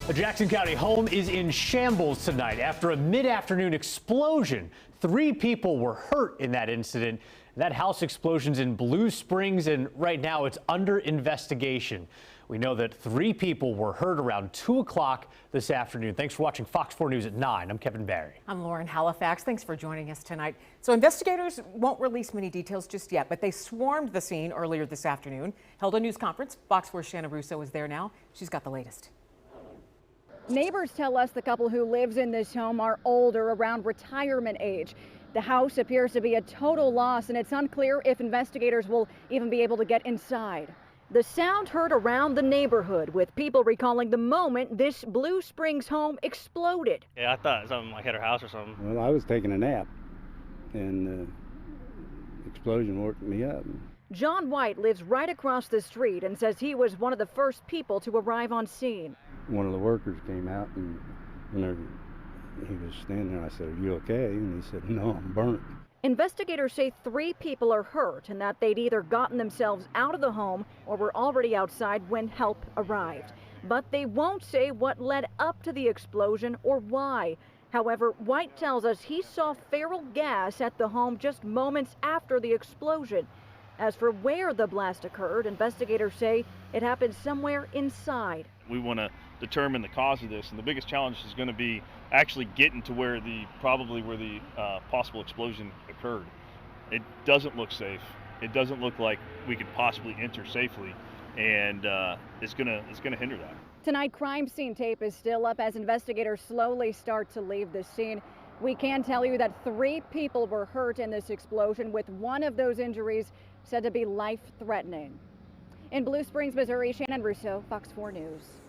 A Jackson County home is in shambles tonight after a mid-afternoon explosion. 3 people were hurt in that incident. That house explosion's in Blue Springs, and right now it's under investigation. We know that 3 people were hurt around 2 o'clock this afternoon. Thanks for watching Fox 4 News at 9. I'm Kevin Barry. I'm Lauren Halifax. Thanks for joining us tonight. So investigators won't release many details just yet, but they swarmed the scene earlier this afternoon, held a news conference. Fox 4's Shanna Russo is there now. She's got the latest. Neighbors tell us the couple who lives in this home are older, around retirement age. The house appears to be a total loss, and it's unclear if investigators will even be able to get inside. The sound heard around the neighborhood, with people recalling the moment this Blue Springs home exploded. Yeah, I thought something like hit her house or something. Well, I was taking a nap, and the explosion woke me up. John White lives right across the street and says he was one of the first people to arrive on scene. One of the workers came out, and he was standing there. I said, "Are you okay?" And he said, "No, I'm burnt." Investigators say 3 people are hurt and that they'd either gotten themselves out of the home or were already outside when help arrived. But they won't say what led up to the explosion or why. However, White tells us he saw feral gas at the home just moments after the explosion. As for where the blast occurred, investigators say it happened somewhere inside. We want to determine the cause of this, and the biggest challenge is going to be actually getting to where the possible explosion occurred. It doesn't look safe. It doesn't look like we could possibly enter safely, and it's going to hinder that. Tonight, crime scene tape is still up as investigators slowly start to leave the scene. We can tell you that 3 people were hurt in this explosion, with one of those injuries said to be life-threatening. In Blue Springs, Missouri, Shannon Russo, Fox 4 News.